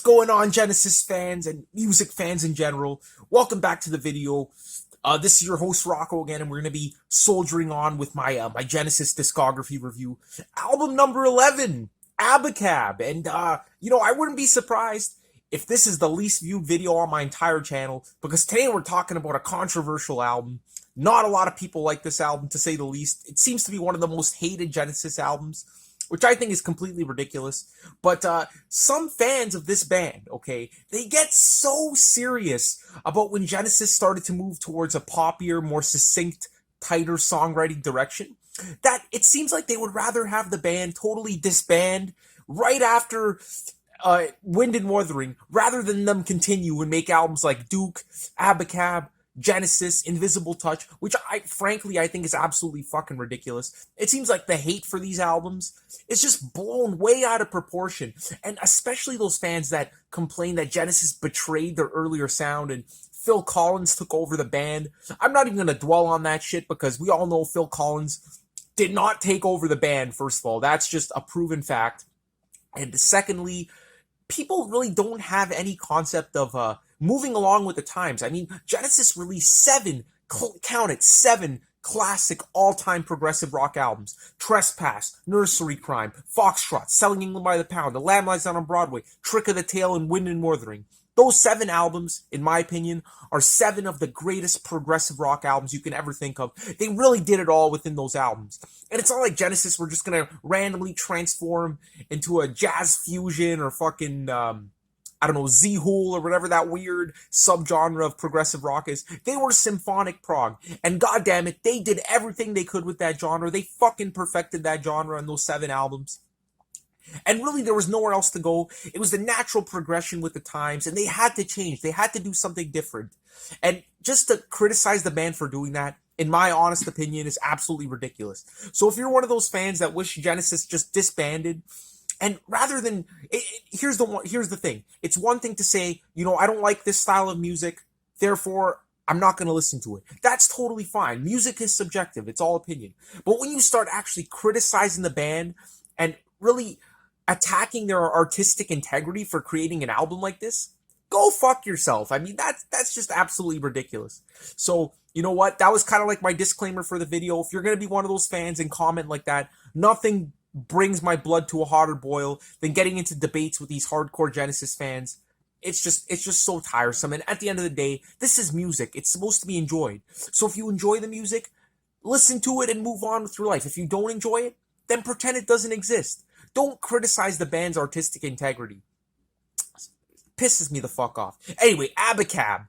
going on, Genesis fans and music fans in general? Welcome back to the video. This is your host Rocco again, and we're going to be soldiering on with my Genesis discography review. Album number 11, Abacab. And, I wouldn't be surprised if this is the least viewed video on my entire channel, because today we're talking about a controversial album. Not a lot of people like this album, to say the least. It seems to be one of the most hated Genesis albums, which I think is completely ridiculous. But some fans of this band, okay, they get so serious about when Genesis started to move towards a poppier, more succinct, tighter songwriting direction, that it seems like they would rather have the band totally disband right after Wind and Wuthering, rather than them continue and make albums like Duke, Abacab, Genesis, Invisible Touch, which I think is absolutely fucking ridiculous. It seems like the hate for these albums is just blown way out of proportion. And especially those fans that complain that Genesis betrayed their earlier sound and Phil Collins took over the band. I'm not even going to dwell on that shit, because we all know Phil Collins did not take over the band, first of all. That's just a proven fact. And secondly, people really don't have any concept of moving along with the times. I mean, Genesis released seven classic all-time progressive rock albums. Trespass, Nursery Crime, Foxtrot, Selling England by the Pound, The Lamb Lies Down on Broadway, Trick of the Tail, and Wind and Wuthering. Those 7 albums, in my opinion, are 7 of the greatest progressive rock albums you can ever think of. They really did it all within those albums. And it's not like Genesis were just going to randomly transform into a jazz fusion or fucking, Z-Hole or whatever that weird subgenre of progressive rock is. They were symphonic prog. And goddammit, they did everything they could with that genre. They fucking perfected that genre in those 7 albums. And really, there was nowhere else to go. It was the natural progression with the times, and they had to change. They had to do something different. And just to criticize the band for doing that, in my honest opinion, is absolutely ridiculous. So if you're one of those fans that wish Genesis just disbanded, and rather than, here's the thing. It's one thing to say, I don't like this style of music, therefore I'm not going to listen to it. That's totally fine. Music is subjective. It's all opinion. But when you start actually criticizing the band and really attacking their artistic integrity for creating an album like this, go fuck yourself. I mean, that's just absolutely ridiculous. So, you know what? That was kind of like my disclaimer for the video. If you're going to be one of those fans and comment like that, nothing brings my blood to a hotter boil than getting into debates with these hardcore Genesis fans. It's just so tiresome. And at the end of the day, this is music. It's supposed to be enjoyed. So if you enjoy the music, listen to it and move on with your life. If you don't enjoy it, then pretend it doesn't exist. Don't criticize the band's artistic integrity. Pisses me the fuck off. Anyway, Abacab.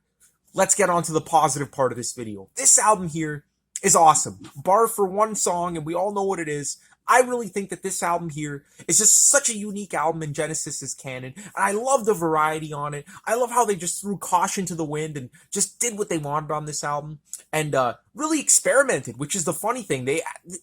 Let's get on to the positive part of this video. This album here is awesome. Bar for one song, and we all know what it is. I really think that this album here is just such a unique album in Genesis's canon. And I love the variety on it. I love how they just threw caution to the wind and just did what they wanted on this album. And really experimented, which is the funny thing.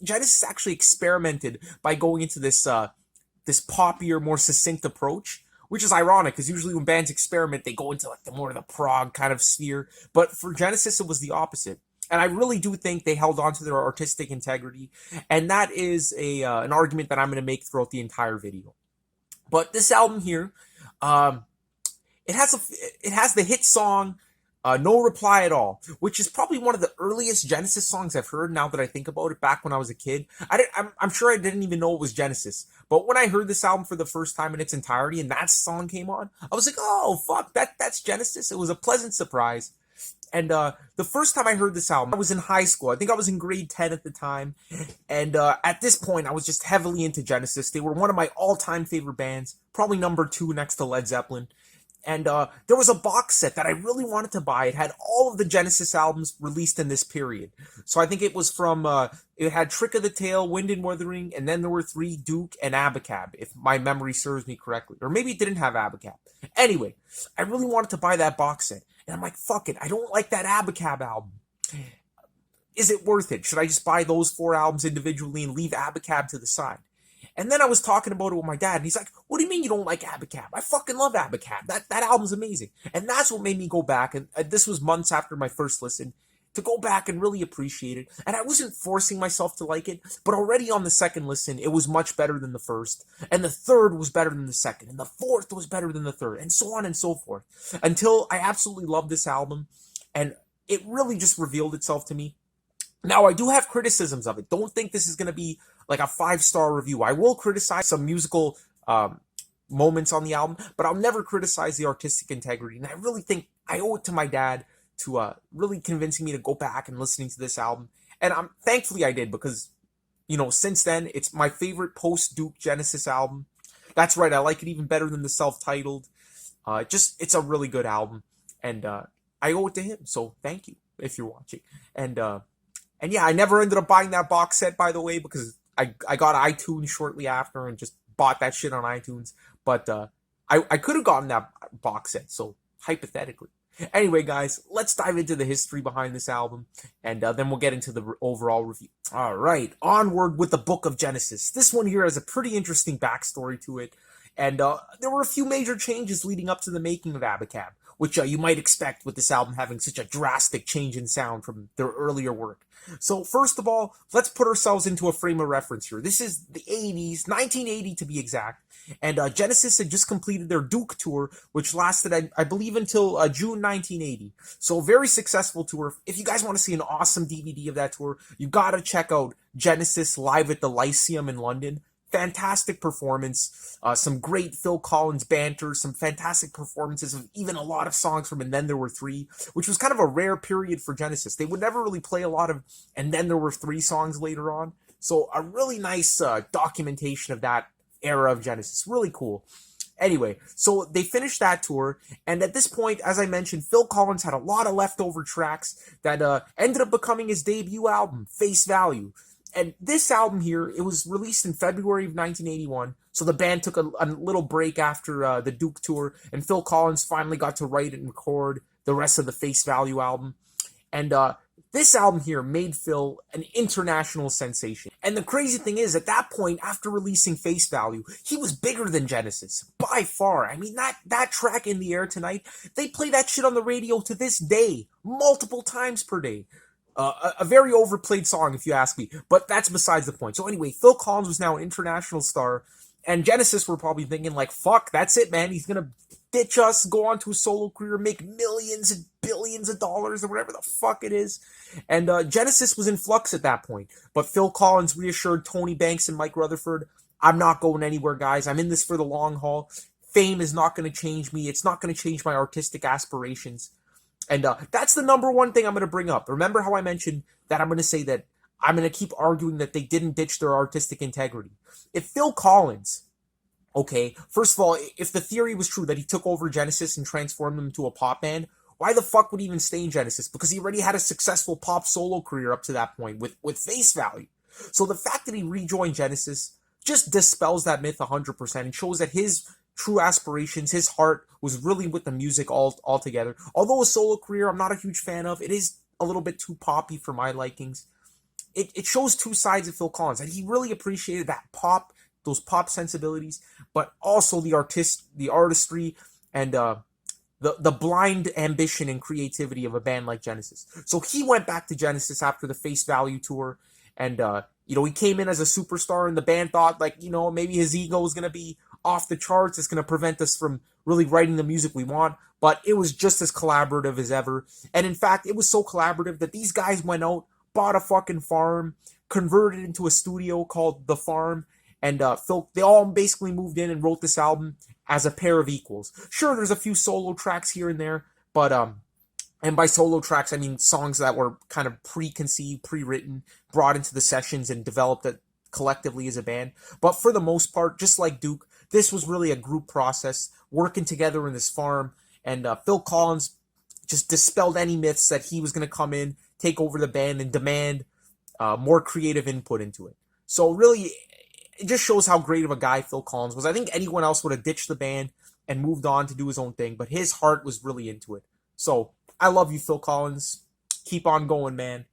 Genesis actually experimented by going into this poppier, more succinct approach, which is ironic, because usually when bands experiment, they go into like the more of the prog kind of sphere. But for Genesis, it was the opposite. And I really do think they held on to their artistic integrity. And that is an argument that I'm going to make throughout the entire video. But this album here, it has the hit song, No Reply at All, which is probably one of the earliest Genesis songs I've heard now that I think about it, back when I was a kid. I'm sure I didn't even know it was Genesis. But when I heard this album for the first time in its entirety and that song came on, I was like, oh, fuck, that's Genesis. It was a pleasant surprise. And the first time I heard this album, I was in high school. I think I was in grade 10 at the time. And at this point, I was just heavily into Genesis. They were one of my all-time favorite bands, probably number 2 next to Led Zeppelin. And there was a box set that I really wanted to buy. It had all of the Genesis albums released in this period. So I think it was from, it had Trick of the Tail, Wind and Wuthering, and then there were 3, Duke and Abacab, if my memory serves me correctly. Or maybe it didn't have Abacab. Anyway, I really wanted to buy that box set. And I'm like, fuck it, I don't like that Abacab album. Is it worth it? Should I just buy those 4 albums individually and leave Abacab to the side? And then I was talking about it with my dad, and he's like, what do you mean you don't like Abacab? I fucking love Abacab. That album's amazing. And that's what made me go back, and this was months after my first listen, to go back and really appreciate it. And I wasn't forcing myself to like it, but already on the second listen, it was much better than the first. And the third was better than the second. And the fourth was better than the third. And so on and so forth. Until I absolutely loved this album. And it really just revealed itself to me. Now, I do have criticisms of it. Don't think this is going to be like a 5-star review. I will criticize some musical moments on the album, but I'll never criticize the artistic integrity. And I really think I owe it to my dad to really convincing me to go back and listening to this album. And thankfully I did, because, you know, since then, it's my favorite post-Duke Genesis album. That's right, I like it even better than the self-titled. It's a really good album. And I owe it to him, so thank you if you're watching. And yeah, I never ended up buying that box set, by the way, because I got iTunes shortly after and just bought that shit on iTunes. But I could have gotten that box set, so hypothetically. Anyway, guys, let's dive into the history behind this album, and then we'll get into the overall review. All right, onward with the Book of Genesis. This one here has a pretty interesting backstory to it, and there were a few major changes leading up to the making of Abacab, which you might expect with this album having such a drastic change in sound from their earlier work. So first of all, let's put ourselves into a frame of reference here. This is the 80s, 1980 to be exact, and Genesis had just completed their Duke tour, which lasted, I believe, until June 1980. So a very successful tour. If you guys want to see an awesome DVD of that tour, you gotta check out Genesis live at the Lyceum in London. Fantastic performance, some great Phil Collins banter, some fantastic performances of even a lot of songs from And Then There Were Three, which was kind of a rare period for Genesis. They would never really play a lot of And Then There Were Three songs later on. So a really nice documentation of that era of Genesis. Really cool. Anyway, so they finished that tour, and at this point, as I mentioned, Phil Collins had a lot of leftover tracks that ended up becoming his debut album, Face Value. And this album here, it was released in February of 1981, so the band took a little break after the Duke tour, and Phil Collins finally got to write and record the rest of the Face Value album. And this album here made Phil an international sensation. And the crazy thing is, at that point, after releasing Face Value, he was bigger than Genesis, by far. I mean, that track, In the Air Tonight, they play that shit on the radio to this day, multiple times per day. A very overplayed song, if you ask me, but that's besides the point. So anyway, Phil Collins was now an international star, and Genesis were probably thinking like, fuck, that's it, man. He's gonna ditch us, go on to a solo career, make millions and billions of dollars, or whatever the fuck it is. And Genesis was in flux at that point, but Phil Collins reassured Tony Banks and Mike Rutherford, I'm not going anywhere, guys. I'm in this for the long haul. Fame is not going to change me. It's not going to change my artistic aspirations. And that's the number one thing I'm going to bring up. Remember how I mentioned that I'm going to say that I'm going to keep arguing that they didn't ditch their artistic integrity. If Phil Collins, okay, first of all, if the theory was true that he took over Genesis and transformed them into a pop band, why the fuck would he even stay in Genesis? Because he already had a successful pop solo career up to that point with Face Value. So the fact that he rejoined Genesis just dispels that myth 100% and shows that his true aspirations, his heart was really with the music altogether. Although a solo career I'm not a huge fan of, it is a little bit too poppy for my likings. It shows two sides of Phil Collins, and he really appreciated that pop, those pop sensibilities, but also the artistry, and the blind ambition and creativity of a band like Genesis. So he went back to Genesis after the Face Value tour, and he came in as a superstar, and the band thought like, maybe his ego was gonna be off the charts. It's going to prevent us from really writing the music we want, but it was just as collaborative as ever. And in fact, it was so collaborative that these guys went out, bought a fucking farm, converted it into a studio called The Farm, and they all basically moved in and wrote this album as a pair of equals. Sure, there's a few solo tracks here and there, but and by solo tracks I mean songs that were kind of preconceived, pre-written, brought into the sessions and developed it collectively as a band. But for the most part, just like Duke, this was really a group process, working together in this farm, and Phil Collins just dispelled any myths that he was going to come in, take over the band, and demand more creative input into it. So really, it just shows how great of a guy Phil Collins was. I think anyone else would have ditched the band and moved on to do his own thing, but his heart was really into it. So I love you, Phil Collins. Keep on going, man.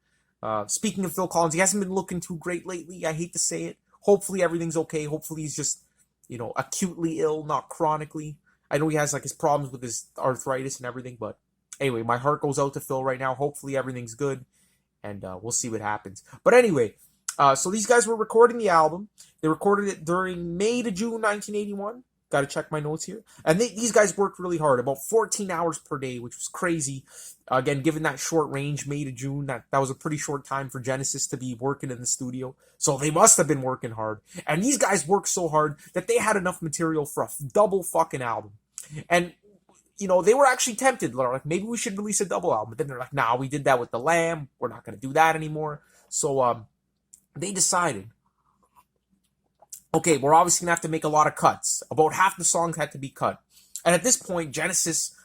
Speaking of Phil Collins, he hasn't been looking too great lately. I hate to say it. Hopefully everything's okay. Hopefully he's just acutely ill, not chronically. I know he has his problems with his arthritis and everything, but Anyway, my heart goes out to Phil right now. Hopefully everything's good, and we'll see what happens. But anyway, so these guys were recording the album. They recorded it during May to June 1981. Got to check my notes here. And these guys worked really hard, about 14 hours per day, which was crazy. Again, given that short range, May to June, that was a pretty short time for Genesis to be working in the studio. So they must have been working hard. And these guys worked so hard that they had enough material for a double fucking album. And, you know, they were actually tempted. They're like, maybe we should release a double album. But then they're like, nah, we did that with The Lamb. We're not going to do that anymore. So they decided, okay, we're obviously going to have to make a lot of cuts. About half the songs had to be cut. And at this point, Genesis,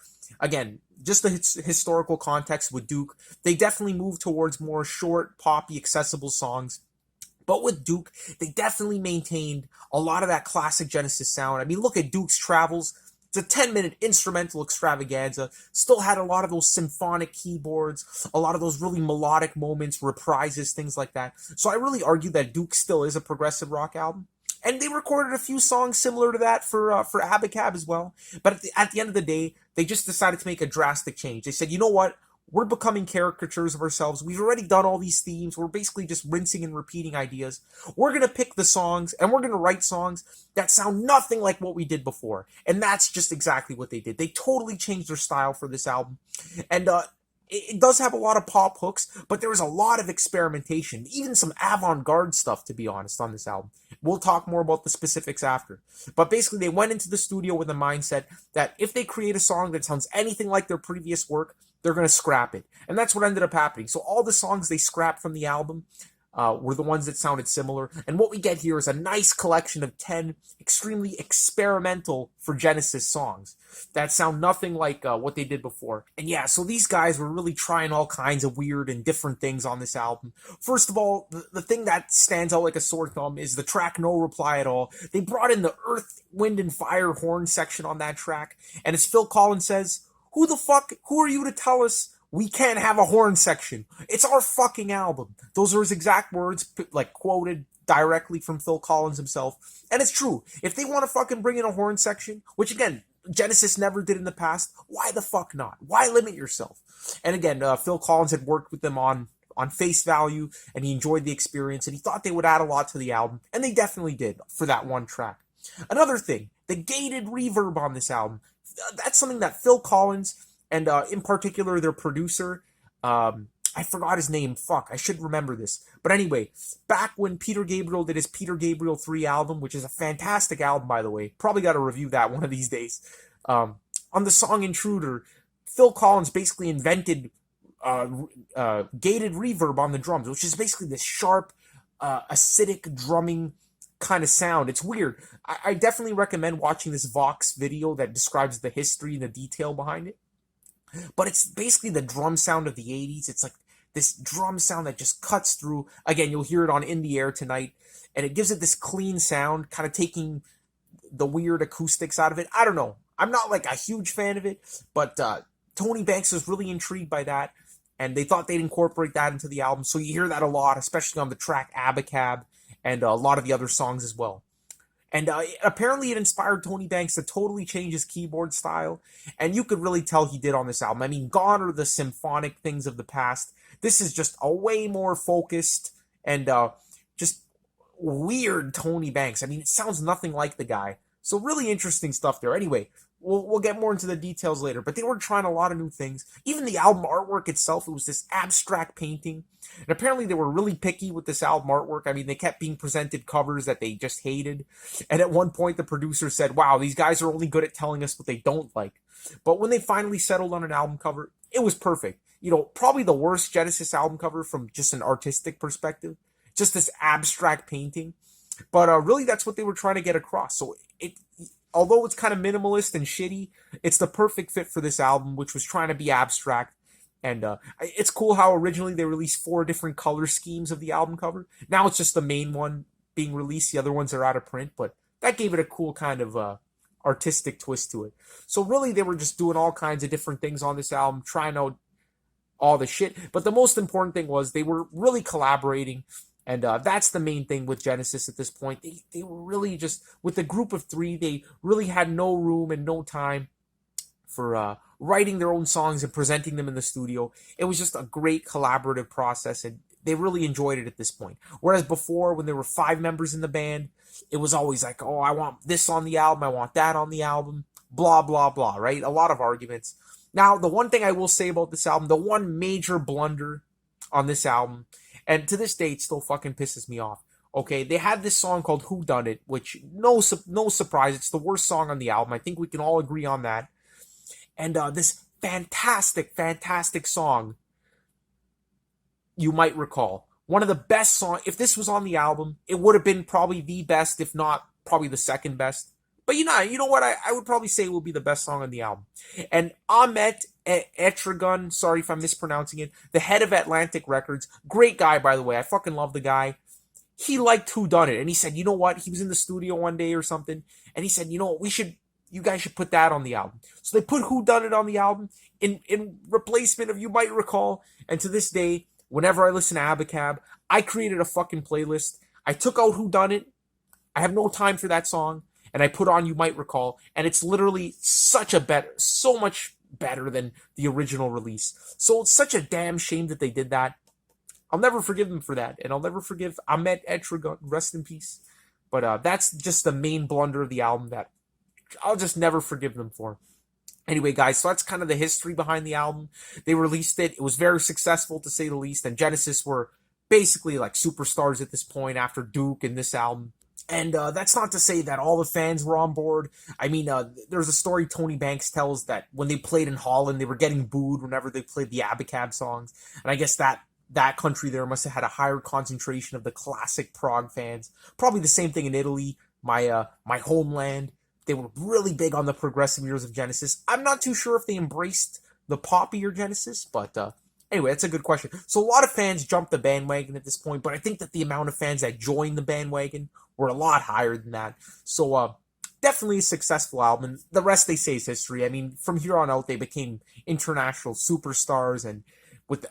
again, just the historical context with Duke, they definitely moved towards more short, poppy, accessible songs. But with Duke, they definitely maintained a lot of that classic Genesis sound. I mean, look at Duke's Travels. It's a 10-minute instrumental extravaganza. Still had a lot of those symphonic keyboards, a lot of those really melodic moments, reprises, things like that. So I really argue that Duke still is a progressive rock album. And they recorded a few songs similar to that for Abacab as well. But at the end of the day, they just decided to make a drastic change. They said, you know what? We're becoming caricatures of ourselves. We've already done all these themes. We're basically just rinsing and repeating ideas. We're going to pick the songs, and we're going to write songs that sound nothing like what we did before. And that's just exactly what they did. They totally changed their style for this album. And it does have a lot of pop hooks, but there is a lot of experimentation, even some avant-garde stuff, to be honest, on this album. We'll talk more about the specifics after. But basically, they went into the studio with a mindset that if they create a song that sounds anything like their previous work, they're going to scrap it. And that's what ended up happening. So all the songs they scrapped from the album were the ones that sounded similar. And what we get here is a nice collection of 10 extremely experimental for Genesis songs that sound nothing like what they did before. And yeah, so these guys were really trying all kinds of weird and different things on this album. First of all, the thing that stands out like a sore thumb is the track No Reply at All. They brought in the Earth, Wind, and Fire horn section on that track. And as Phil Collins says, who are you to tell us we can't have a horn section? It's our fucking album. Those are his exact words, like quoted directly from Phil Collins himself. And it's true. If they want to fucking bring in a horn section, which again, Genesis never did in the past, why the fuck not? Why limit yourself? And again, Phil Collins had worked with them on face value, and he enjoyed the experience, and he thought they would add a lot to the album, and they definitely did for that one track. Another thing, the gated reverb on this album. That's something that Phil Collins and in particular their producer, I forgot his name. Fuck, I should remember this. But anyway, back when Peter Gabriel did his Peter Gabriel 3 album, which is a fantastic album, by the way. Probably got to review that one of these days. On the song Intruder, Phil Collins basically invented gated reverb on the drums, which is basically this sharp, acidic drumming kind of sound. It's weird. I definitely recommend watching this Vox video that describes the history and the detail behind it. But it's basically the drum sound of the 80s. It's like this drum sound that just cuts through. Again, you'll hear it on In the Air Tonight. And it gives it this clean sound, kind of taking the weird acoustics out of it. I don't know. I'm not like a huge fan of it, but Tony Banks was really intrigued by that. And they thought they'd incorporate that into the album. So you hear that a lot, especially on the track Abacab and a lot of the other songs as well. And apparently it inspired Tony Banks to totally change his keyboard style. And you could really tell he did on this album. I mean, gone are the symphonic things of the past. This is just a way more focused and just weird Tony Banks. I mean, it sounds nothing like the guy. So really interesting stuff there. Anyway, we'll get more into the details later. But they were trying a lot of new things. Even the album artwork itself, it was this abstract painting. And apparently they were really picky with this album artwork. I mean, they kept being presented covers that they just hated. And at one point, the producer said, wow, these guys are only good at telling us what they don't like. But when they finally settled on an album cover, it was perfect. You know, probably the worst Genesis album cover from just an artistic perspective. Just this abstract painting. But really, that's what they were trying to get across. So although it's kind of minimalist and shitty, it's the perfect fit for this album, which was trying to be abstract. And it's cool how originally they released 4 different color schemes of the album cover. Now it's just the main one being released. The other ones are out of print, but that gave it a cool kind of artistic twist to it. So really, they were just doing all kinds of different things on this album, trying out all the shit. But the most important thing was they were really collaborating. And that's the main thing with Genesis at this point. They were really just, with the group of 3, they really had no room and no time for writing their own songs and presenting them in the studio. It was just a great collaborative process, and they really enjoyed it at this point. Whereas before, when there were 5 members in the band, it was always like, oh, I want this on the album, I want that on the album, blah, blah, blah, right? A lot of arguments. Now, the one thing I will say about this album, the one major blunder on this album, and to this day, it still fucking pisses me off. Okay, they had this song called Who Done It, which, no surprise, it's the worst song on the album. I think we can all agree on that. And this fantastic song, You Might Recall. One of the best songs. If this was on the album, it would have been probably the best, if not probably the second best. But you know what? I would probably say it will be the best song on the album. And Ahmet Etragun, sorry if I'm mispronouncing it, the head of Atlantic Records, great guy, by the way. I fucking love the guy. He liked Who Done It, and he said, you know what? He was in the studio one day or something, and he said, you know what? You guys should put that on the album. So they put Who Done It on the album in replacement of You Might Recall. And to this day, whenever I listen to Abacab, I created a fucking playlist. I took out Who Done It. I have no time for that song. And I put on You Might Recall, and it's literally so much better than the original release. So it's such a damn shame that they did that. I'll never forgive them for that, and I'll never forgive Ahmet Etragun, rest in peace. But that's just the main blunder of the album that I'll just never forgive them for. Anyway, guys, so that's kind of the history behind the album. They released it. It was very successful, to say the least, and Genesis were basically like superstars at this point after Duke and this album. And that's not to say that all the fans were on board. I mean, there's a story Tony Banks tells that when they played in Holland, they were getting booed whenever they played the Abacab songs. And I guess that country there must have had a higher concentration of the classic prog fans. Probably the same thing in Italy, my homeland. They were really big on the progressive years of Genesis. I'm not too sure if they embraced the poppier Genesis, but anyway, that's a good question. So a lot of fans jumped the bandwagon at this point, but I think that the amount of fans that joined the bandwagon were a lot higher than that. So definitely a successful album. The rest, they say, is history. I mean, from here on out, they became international superstars, and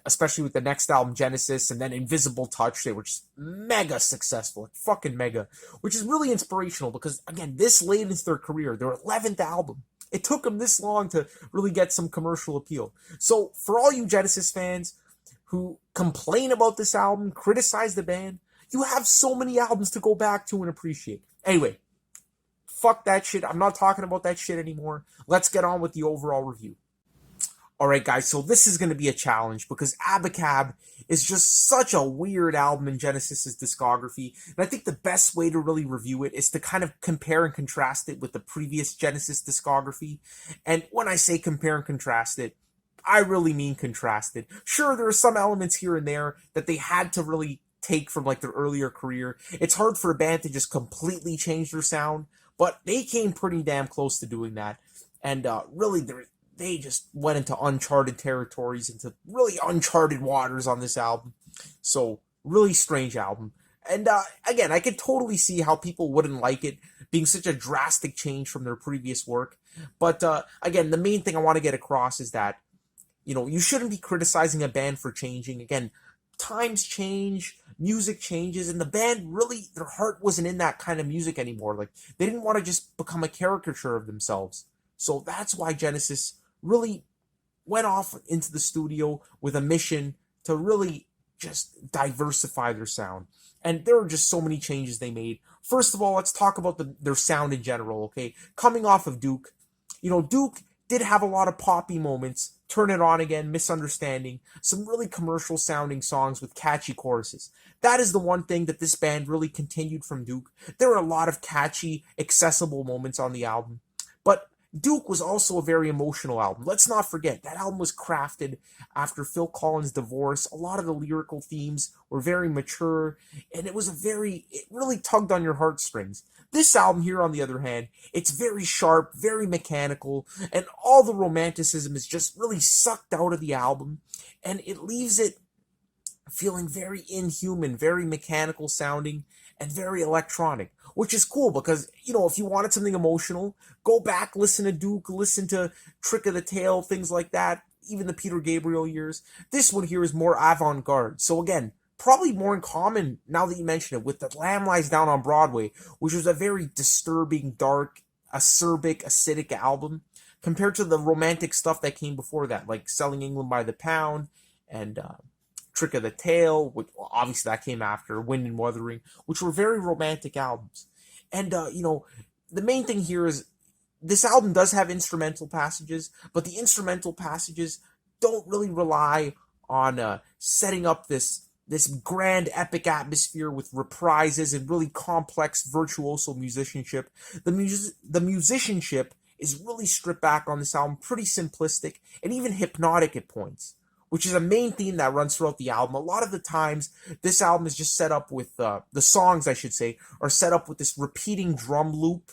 especially with the next album, Genesis, and then Invisible Touch, they were just mega successful, like fucking mega, which is really inspirational because, again, this late into their career, their 11th album, it took them this long to really get some commercial appeal. So for all you Genesis fans who complain about this album, criticize the band, you have so many albums to go back to and appreciate. Anyway, fuck that shit. I'm not talking about that shit anymore. Let's get on with the overall review. Alright, guys, so this is going to be a challenge because Abacab is just such a weird album in Genesis' discography. And I think the best way to really review it is to kind of compare and contrast it with the previous Genesis discography. And when I say compare and contrast it, I really mean contrast it. Sure, there are some elements here and there that they had to really take from like their earlier career. It's hard for a band to just completely change their sound, but they came pretty damn close to doing that. And really, they just went into uncharted territories, into really uncharted waters on this album. So, really strange album. And again, I could totally see how people wouldn't like it, being such a drastic change from their previous work. But again, the main thing I want to get across is that, you shouldn't be criticizing a band for changing. Again, times change, music changes, and the band really, their heart wasn't in that kind of music anymore. Like, they didn't want to just become a caricature of themselves. So that's why Genesis really went off into the studio with a mission to really just diversify their sound. And there are just so many changes they made. First of all, let's talk about their sound in general, okay? Coming off of Duke, Duke did have a lot of poppy moments, Turn It On Again, Misunderstanding, some really commercial sounding songs with catchy choruses. That is the one thing that this band really continued from Duke. There were a lot of catchy, accessible moments on the album. But Duke was also a very emotional album. Let's not forget, that album was crafted after Phil Collins' divorce. A lot of the lyrical themes were very mature, and it really tugged on your heartstrings. This album here, on the other hand, it's very sharp, very mechanical, and all the romanticism is just really sucked out of the album, and it leaves it feeling very inhuman, very mechanical sounding, and very electronic, which is cool because, if you wanted something emotional, go back, listen to Duke, listen to Trick of the Tail, things like that, even the Peter Gabriel years. This one here is more avant-garde. So again, probably more in common, now that you mention it, with The Lamb Lies Down on Broadway, which was a very disturbing, dark, acerbic, acidic album. compared to the romantic stuff that came before that, like Selling England by the Pound and Trick of the Tail, which obviously that came after Wind and Wuthering, which were very romantic albums. And the main thing here is this album does have instrumental passages, but the instrumental passages don't really rely on setting up this grand epic atmosphere with reprises and really complex virtuoso musicianship. The musicianship is really stripped back on this album, pretty simplistic and even hypnotic at points, which is a main theme that runs throughout the album. A lot of the times, this album is just set up with, the songs, I should say, are set up with this repeating drum loop,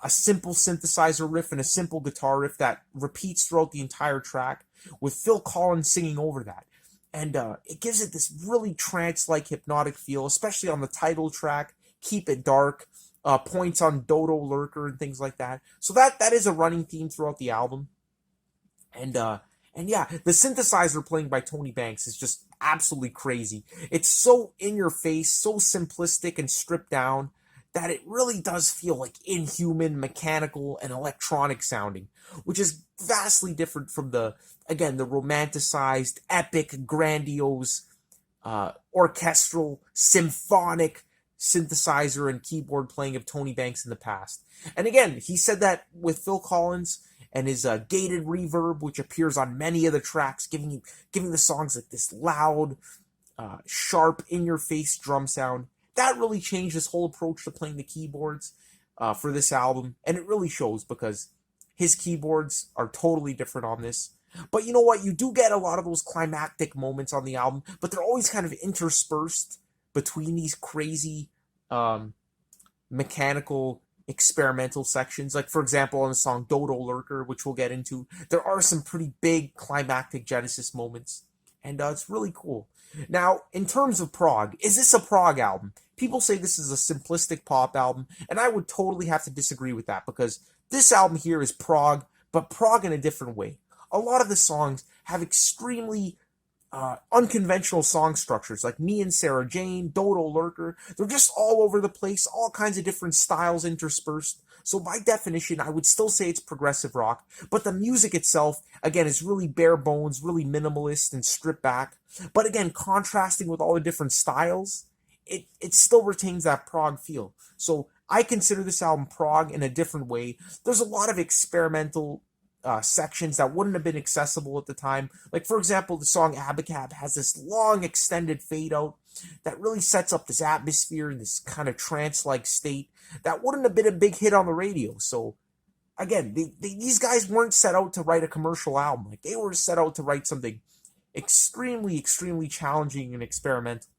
a simple synthesizer riff, and a simple guitar riff that repeats throughout the entire track, with Phil Collins singing over that. And it gives it this really trance-like hypnotic feel, especially on the title track, Keep It Dark, points on Dodo, Lurker, and things like that. So that is a running theme throughout the album. And yeah, the synthesizer playing by Tony Banks is just absolutely crazy. It's so in your face, so simplistic and stripped down that it really does feel like inhuman, mechanical, and electronic sounding, which is vastly different from the romanticized, epic, grandiose, orchestral, symphonic synthesizer and keyboard playing of Tony Banks in the past. And again, he said that with Phil Collins and his gated reverb, which appears on many of the tracks, giving the songs like this loud, sharp, in-your-face drum sound. That really changed his whole approach to playing the keyboards for this album, and it really shows because his keyboards are totally different on this. But you know what? You do get a lot of those climactic moments on the album, but they're always kind of interspersed between these crazy mechanical experimental sections. Like, for example, on the song Dodo Lurker, which we'll get into, there are some pretty big climactic Genesis moments, and it's really cool. Now, in terms of prog, is this a prog album? People say this is a simplistic pop album, and I would totally have to disagree with that, because this album here is prog, but prog in a different way. A lot of the songs have extremely unconventional song structures, like Me and Sarah Jane, Dodo Lurker. They're just all over the place, all kinds of different styles interspersed. So by definition, I would still say it's progressive rock, but the music itself, again, is really bare bones, really minimalist and stripped back. But again, contrasting with all the different styles, it still retains that prog feel. So I consider this album prog in a different way. There's a lot of experimental sections that wouldn't have been accessible at the time. Like, for example, the song Abacab has this long extended fade out that really sets up this atmosphere in this kind of trance-like state that wouldn't have been a big hit on the radio. So again, these guys weren't set out to write a commercial album. Like, they were set out to write something extremely, extremely challenging and experimental.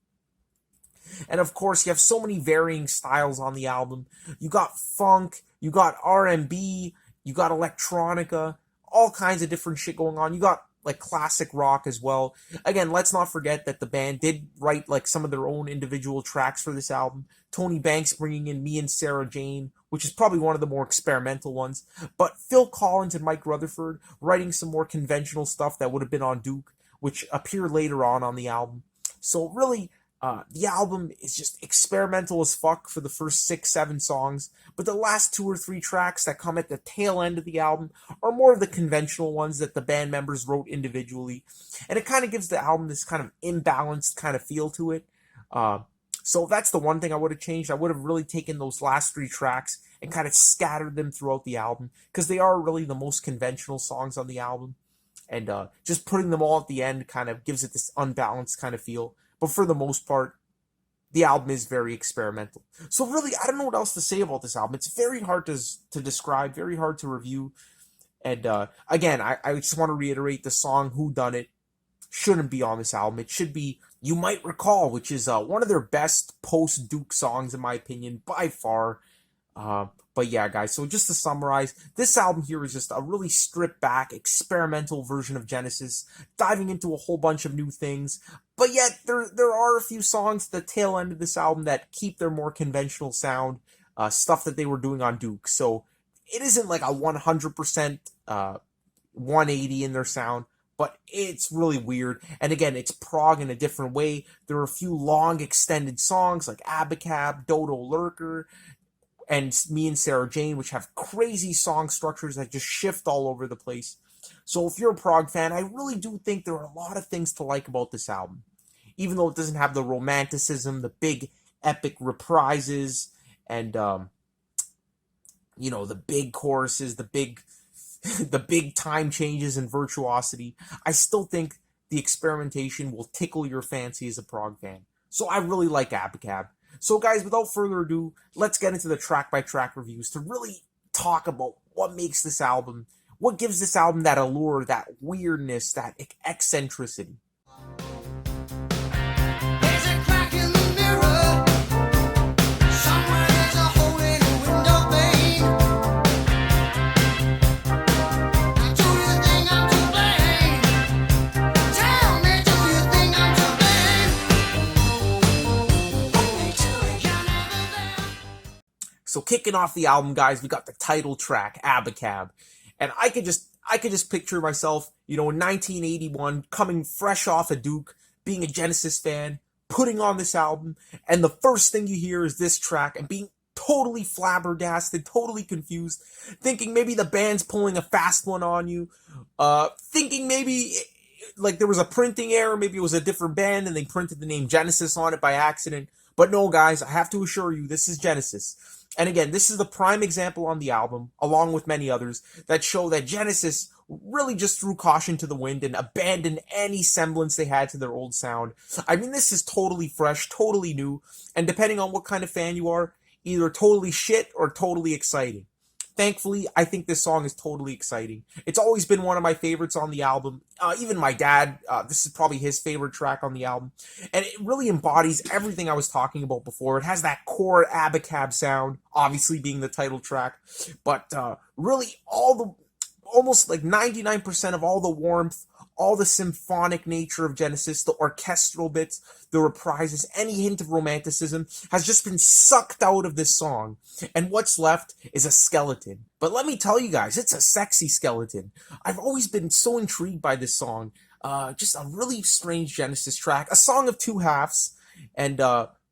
And of course, you have so many varying styles on the album. You got funk, you got R&B, you got electronica, all kinds of different shit going on. You got like classic rock as well. Again, let's not forget that the band did write like some of their own individual tracks for this album. Tony Banks bringing in Me and Sarah Jane, which is probably one of the more experimental ones. But Phil Collins and Mike Rutherford writing some more conventional stuff that would have been on Duke, which appear later on the album. So really, the album is just experimental as fuck for the first 6-7 songs, but the last 2 or 3 tracks that come at the tail end of the album are more of the conventional ones that the band members wrote individually, and it kind of gives the album this kind of imbalanced kind of feel to it. So that's the one thing I would have changed. I would have really taken those last 3 tracks and kind of scattered them throughout the album, because they are really the most conventional songs on the album, and just putting them all at the end kind of gives it this unbalanced kind of feel. But for the most part, the album is very experimental. So really, I don't know what else to say about this album. It's very hard to describe, very hard to review. And again, I just want to reiterate, the song Who Dunnit shouldn't be on this album. It should be You Might Recall, which is one of their best post-Duke songs, in my opinion, by far. But yeah, guys, so just to summarize, this album here is just a really stripped back, experimental version of Genesis, diving into a whole bunch of new things. But yet, there are a few songs at the tail end of this album that keep their more conventional sound, stuff that they were doing on Duke. So it isn't like a 100% 180 in their sound, but it's really weird. And again, it's prog in a different way. There are a few long extended songs like Abacab, Dodo Lurker, and Me and Sarah Jane, which have crazy song structures that just shift all over the place. So if you're a prog fan, I really do think there are a lot of things to like about this album. Even though it doesn't have the romanticism, the big epic reprises, and the big choruses, the big the big time changes and virtuosity, I still think the experimentation will tickle your fancy as a prog fan. So I really like Abacab. So guys, without further ado, let's get into the track-by-track reviews to really talk about what makes this album, what gives this album that allure, that weirdness, that eccentricity. So kicking off the album, guys, we got the title track, Abacab. And I could just picture myself, in 1981, coming fresh off a Duke, being a Genesis fan, putting on this album, and the first thing you hear is this track, and being totally flabbergasted, totally confused, thinking maybe the band's pulling a fast one on you, thinking maybe like there was a printing error, maybe it was a different band and they printed the name Genesis on it by accident. But no, guys, I have to assure you, this is Genesis. And again, this is the prime example on the album, along with many others, that show that Genesis really just threw caution to the wind and abandoned any semblance they had to their old sound. I mean, this is totally fresh, totally new, and depending on what kind of fan you are, either totally shit or totally exciting. Thankfully, I think this song is totally exciting. It's always been one of my favorites on the album. Even my dad, this is probably his favorite track on the album. And it really embodies everything I was talking about before. It has that core Abacab sound, obviously being the title track. But really, almost like 99% of all the warmth, all the symphonic nature of Genesis, the orchestral bits, the reprises, any hint of romanticism has just been sucked out of this song. And what's left is a skeleton. But let me tell you guys, it's a sexy skeleton. I've always been so intrigued by this song. Just a really strange Genesis track, a song of two halves, and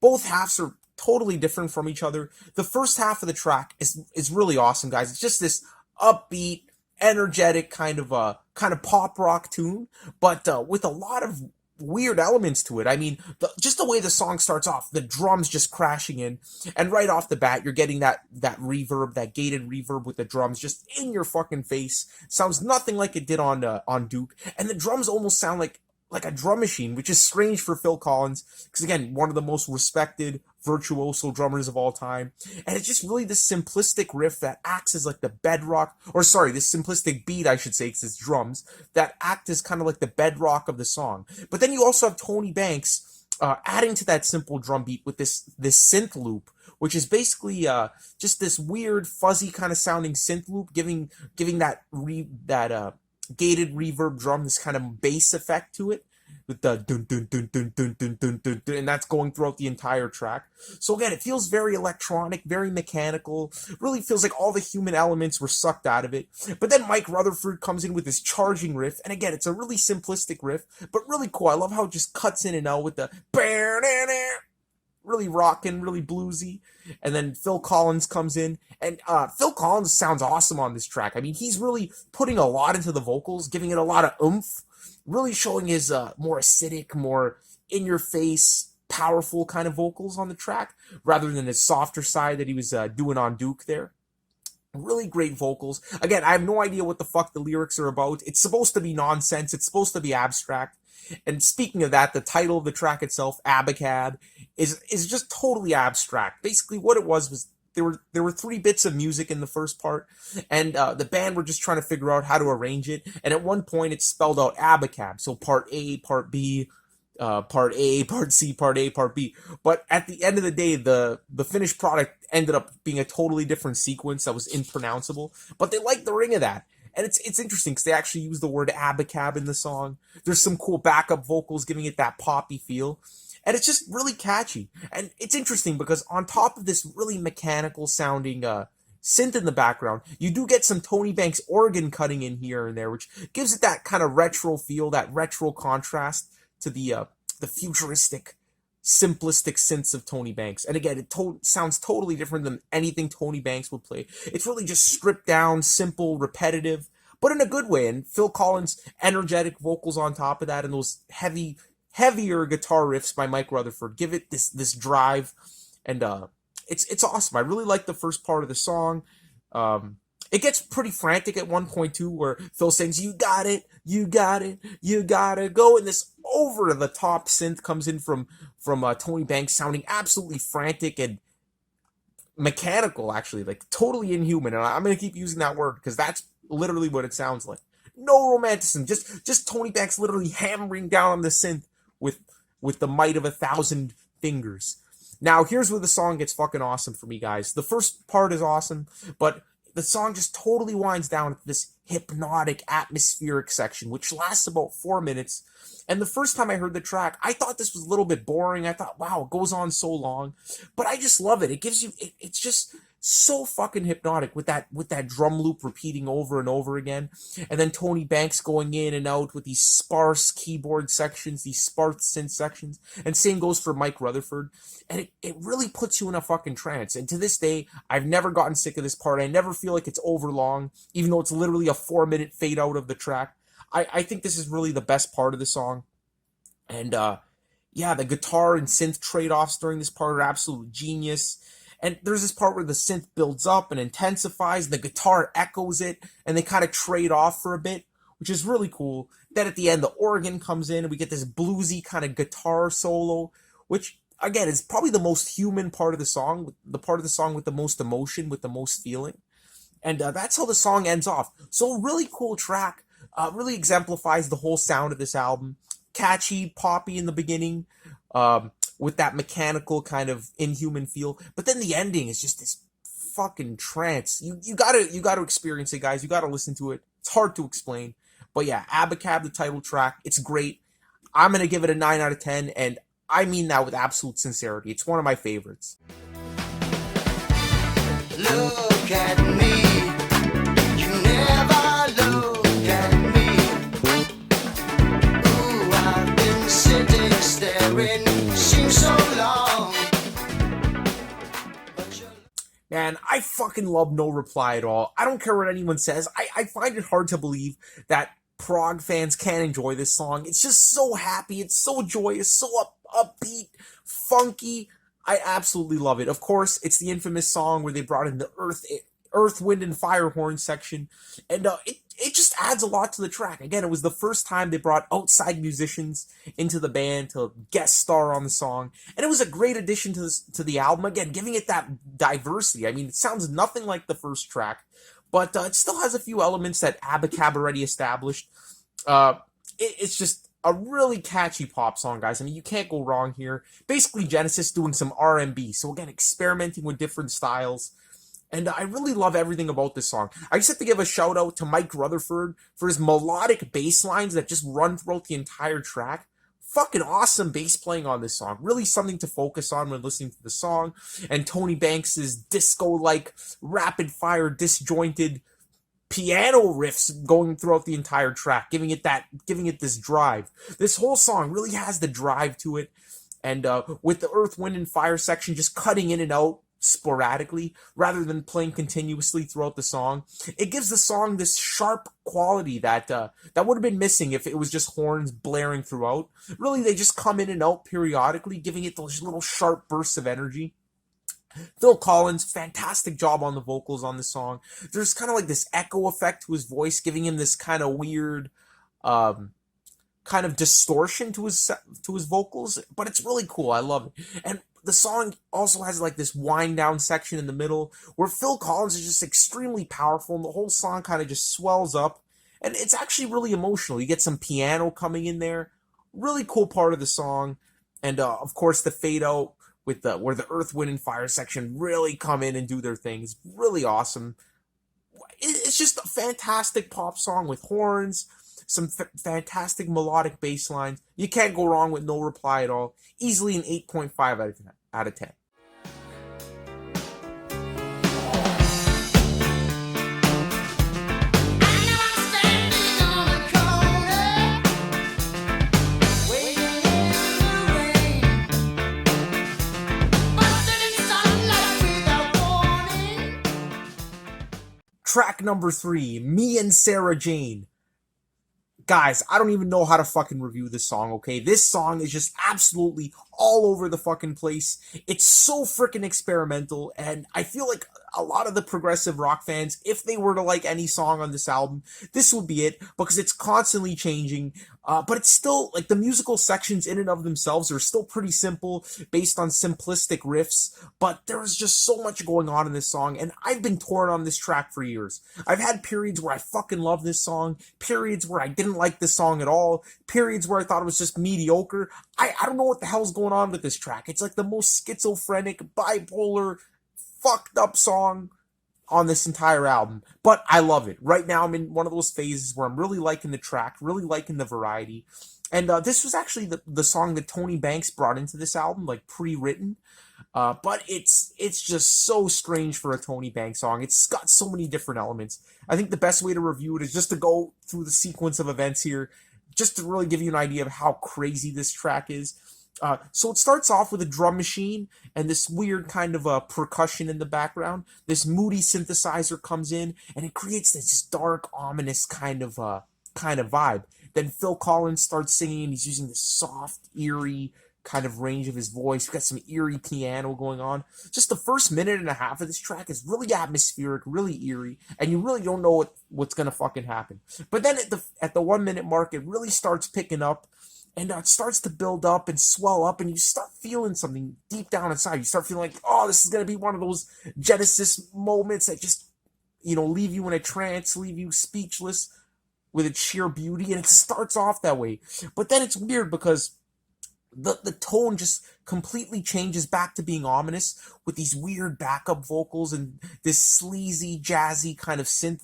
both halves are totally different from each other. The first half of the track is really awesome, guys. It's just this upbeat, energetic kind of pop rock tune, but with a lot of weird elements to it. I mean, just the way the song starts off, the drums just crashing in, and right off the bat, you're getting that reverb, that gated reverb with the drums just in your fucking face. Sounds nothing like it did on Duke, and the drums almost sound like a drum machine, which is strange for Phil Collins, because again, one of the most respected virtuoso drummers of all time. And it's just really this simplistic riff that acts as like the bedrock, this simplistic beat, I should say, because it's drums, that act as kind of like the bedrock of the song. But then you also have Tony Banks adding to that simple drum beat with this synth loop, which is basically just this weird, fuzzy kind of sounding synth loop, giving that gated reverb drum this kind of bass effect to it, with the dun dun dun dun dun dun dun dun dun, and that's going throughout the entire track. So again, it feels very electronic, very mechanical. Really feels like all the human elements were sucked out of it. But then Mike Rutherford comes in with this charging riff, and again, it's a really simplistic riff, but really cool. I love how it just cuts in and out with the really rockin', really bluesy. And then Phil Collins comes in, and Phil Collins sounds awesome on this track. I mean, he's really putting a lot into the vocals, giving it a lot of oomph, really showing his more acidic, more in-your-face, powerful kind of vocals on the track, rather than his softer side that he was doing on Duke there. Really great vocals. Again, I have no idea what the fuck the lyrics are about. It's supposed to be nonsense. It's supposed to be abstract. And speaking of that, the title of the track itself, Abacab, is just totally abstract. Basically, what it was there were 3 bits of music in the first part, and the band were just trying to figure out how to arrange it. And at one point, it spelled out Abacab, so part A, part B, part A, part C, part A, part B. But at the end of the day, the finished product ended up being a totally different sequence that was impronounceable. But they liked the ring of that. And it's interesting because they actually use the word Abacab in the song. There's some cool backup vocals giving it that poppy feel. And it's just really catchy. And it's interesting because on top of this really mechanical sounding synth in the background, you do get some Tony Banks organ cutting in here and there, which gives it that kind of retro feel, that retro contrast to the futuristic simplistic synths of Tony Banks. And again, it sounds totally different than anything Tony Banks would play. It's really just stripped down, simple, repetitive, but in a good way. And Phil Collins' energetic vocals on top of that, and those heavier guitar riffs by Mike Rutherford give it this drive, and it's awesome. I really like the first part of the song. It gets pretty frantic at one point too, where Phil sings, "You got it, you got it, you gotta go," and this over-the-top synth comes in from Tony Banks, sounding absolutely frantic and mechanical, actually, like totally inhuman. And I'm gonna keep using that word because that's literally what it sounds like. No romanticism, just Tony Banks literally hammering down on the synth with the might of 1,000 fingers. Now, here's where the song gets fucking awesome for me, guys. The first part is awesome, but the song just totally winds down to this hypnotic, atmospheric section, which lasts about 4 minutes. And the first time I heard the track, I thought this was a little bit boring. I thought, wow, it goes on so long. But I just love it. It gives you, it's just so fucking hypnotic with that drum loop repeating over and over again. And then Tony Banks going in and out with these sparse keyboard sections, these sparse synth sections. And same goes for Mike Rutherford. And it really puts you in a fucking trance. And to this day, I've never gotten sick of this part. I never feel like it's over long, even though it's literally a 4-minute fade out of the track. I think this is really the best part of the song. And yeah, the guitar and synth trade-offs during this part are absolute genius. And there's this part where the synth builds up and intensifies, and the guitar echoes it, and they kind of trade off for a bit, which is really cool. Then at the end, the organ comes in, and we get this bluesy kind of guitar solo, which, again, is probably the most human part of the song, the part of the song with the most emotion, with the most feeling. And that's how the song ends off. So really cool track. Really exemplifies the whole sound of this album. Catchy, poppy in the beginning, with that mechanical kind of inhuman feel. But then the ending is just this fucking trance. You gotta experience it, guys. You gotta listen to it. It's hard to explain. But yeah, Abacab, the title track, it's great. I'm gonna give it a 9 out of 10, and I mean that with absolute sincerity. It's one of my favorites. Look at me. You never look at me. Ooh, I've been sitting staring. Seems so long. Man, I fucking love No Reply at All. I don't care what anyone says. I find it hard to believe that prog fans can't enjoy this song. It's just so happy. It's so joyous, so upbeat, funky. I absolutely love it. Of course, it's the infamous song where they brought in the Earth, Wind, and Fire horn section, and it just adds a lot to the track. Again, it was the first time they brought outside musicians into the band to guest star on the song, and it was a great addition to the album. Again, giving it that diversity. I mean, it sounds nothing like the first track, but it still has a few elements that Abacab already established. It's just a really catchy pop song, guys. I mean, you can't go wrong here. Basically, Genesis doing some R&B. So again, experimenting with different styles. And I really love everything about this song. I just have to give a shout out to Mike Rutherford for his melodic bass lines that just run throughout the entire track. Fucking awesome bass playing on this song. Really something to focus on when listening to the song. And Tony Banks' disco-like, rapid-fire, disjointed piano riffs going throughout the entire track, giving it this drive. This whole song really has the drive to it, and with the Earth, Wind, and Fire section just cutting in and out sporadically rather than playing continuously throughout the song, it gives the song this sharp quality that would have been missing if it was just horns blaring throughout. Really, they just come in and out periodically, giving it those little sharp bursts of energy. Phil Collins, fantastic job on the vocals on the song. There's kind of like this echo effect to his voice, giving him this kind of weird, kind of distortion to his vocals. But it's really cool. I love it. And the song also has like this wind down section in the middle where Phil Collins is just extremely powerful, and the whole song kind of just swells up. And it's actually really emotional. You get some piano coming in there. Really cool part of the song. And of course, the fade out with where the Earth, Wind, and Fire section really come in and do their things. Really awesome. It's just a fantastic pop song with horns, some fantastic melodic bass lines. You can't go wrong with No Reply at All. Easily an 8.5 out of 10. Track number 3, Me and Sarah Jane. Guys, I don't even know how to fucking review this song, okay? This song is just absolutely all over the fucking place. It's so freaking experimental, and I feel like a lot of the progressive rock fans, if they were to like any song on this album, this would be it, because it's constantly changing, but it's still, like, the musical sections in and of themselves are still pretty simple, based on simplistic riffs, but there's just so much going on in this song, and I've been torn on this track for years. I've had periods where I fucking love this song, periods where I didn't like this song at all, periods where I thought it was just mediocre. I don't know what the hell's going on with this track. It's like the most schizophrenic, bipolar, fucked up song on this entire album, but I love it. Right now I'm in one of those phases where I'm really liking the track, really liking the variety, and this was actually the song that Tony Banks brought into this album, like pre-written, but it's just so strange for a Tony Banks song. It's got so many different elements. I think the best way to review it is just to go through the sequence of events here, just to really give you an idea of how crazy this track is. So it starts off with a drum machine and this weird kind of percussion in the background. This moody synthesizer comes in and it creates this dark, ominous kind of vibe. Then Phil Collins starts singing and he's using this soft, eerie kind of range of his voice. We've got some eerie piano going on. Just the first minute and a half of this track is really atmospheric, really eerie, and you really don't know what's gonna fucking happen. But then at the 1 minute mark, it really starts picking up. And it starts to build up and swell up, and you start feeling something deep down inside. You start feeling like, oh, this is going to be one of those Genesis moments that just, leave you in a trance, leave you speechless with its sheer beauty. And it starts off that way. But then it's weird because the tone just completely changes back to being ominous with these weird backup vocals and this sleazy, jazzy kind of synth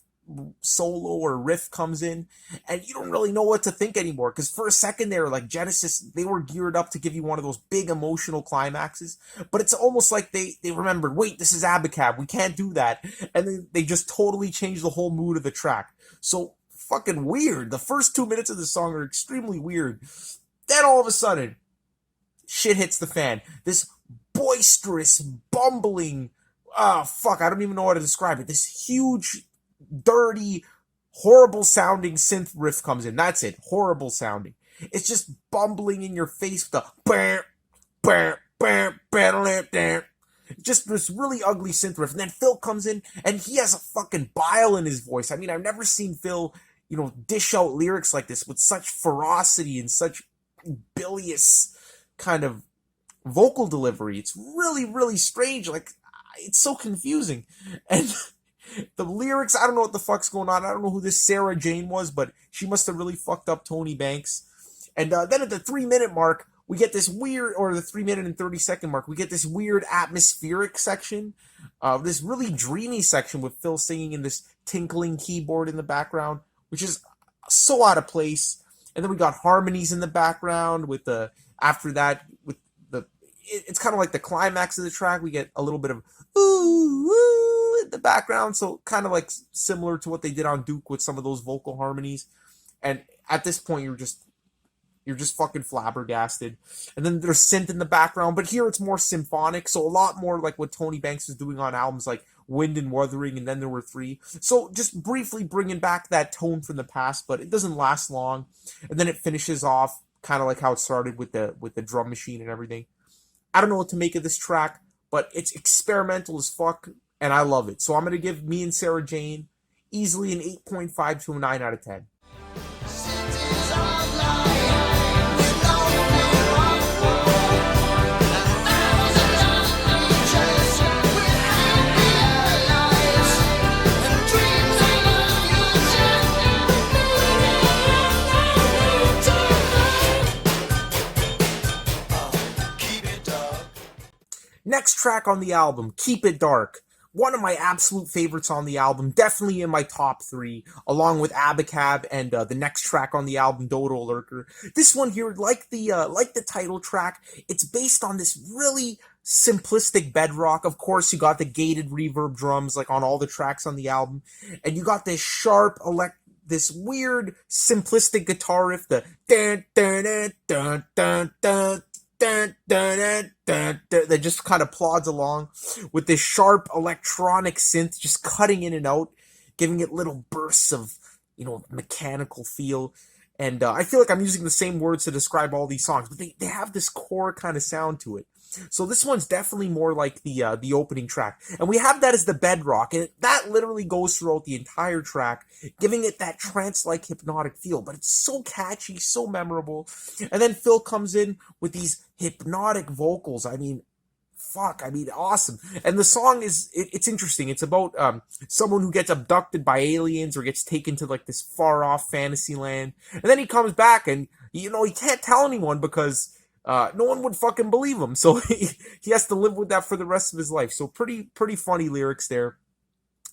solo or riff comes in, and you don't really know what to think anymore, because for a second there, like, Genesis, they were geared up to give you one of those big emotional climaxes, but it's almost like they remembered, wait, this is Abacab, we can't do that, and then they just totally changed the whole mood of the track. So fucking weird. The first 2 minutes of the song are extremely weird. Then all of a sudden, shit hits the fan. This boisterous, bumbling, I don't even know how to describe it, this huge, dirty, horrible sounding synth riff comes in. That's it. Horrible sounding. It's just bumbling in your face with the just this really ugly synth riff. And then Phil comes in and he has a fucking bile in his voice. I mean, I've never seen Phil, dish out lyrics like this with such ferocity and such bilious kind of vocal delivery. It's really, really strange. Like, it's so confusing. And the lyrics, I don't know what the fuck's going on. I don't know who this Sarah Jane was, but she must have really fucked up Tony Banks. And then at the 3 minute mark, we get this weird, or the 3 minute and 30-second mark, we get this weird atmospheric section, this really dreamy section with Phil singing in this tinkling keyboard in the background, which is so out of place. And then we got harmonies in the background with after that, with it's kind of like the climax of the track. We get a little bit of ooh, ooh in the background, so kind of like similar to what they did on Duke with some of those vocal harmonies. And at this point, you're just fucking flabbergasted. And then there's synth in the background, but here it's more symphonic, so a lot more like what Tony Banks is doing on albums like Wind and Wuthering, and Then There Were Three. So just briefly bringing back that tone from the past, but it doesn't last long. And then it finishes off kind of like how it started with the drum machine and everything. I don't know what to make of this track, but it's experimental as fuck, and I love it. So I'm going to give Me and Sarah Jane easily an 8.5 to a 9 out of 10. Next track on the album, Keep It Dark. One of my absolute favorites on the album, definitely in my top 3, along with Abacab and the next track on the album, Dodo, Lurker. This one here, like the title track, it's based on this really simplistic bedrock. Of course, you got the gated reverb drums like on all the tracks on the album, and you got this sharp this weird simplistic guitar riff, the dun dun dun dun dun dun. That just kind of plods along with this sharp electronic synth just cutting in and out, giving it little bursts of, mechanical feel. And I feel like I'm using the same words to describe all these songs, but they have this core kind of sound to it. So this one's definitely more like the opening track. And we have that as the bedrock, and that literally goes throughout the entire track, giving it that trance-like hypnotic feel. But it's so catchy, so memorable. And then Phil comes in with these hypnotic vocals. Awesome. And the song it's interesting. It's about someone who gets abducted by aliens or gets taken to like this far off fantasy land. And then he comes back and, he can't tell anyone because no one would fucking believe him. So he has to live with that for the rest of his life. So pretty funny lyrics there.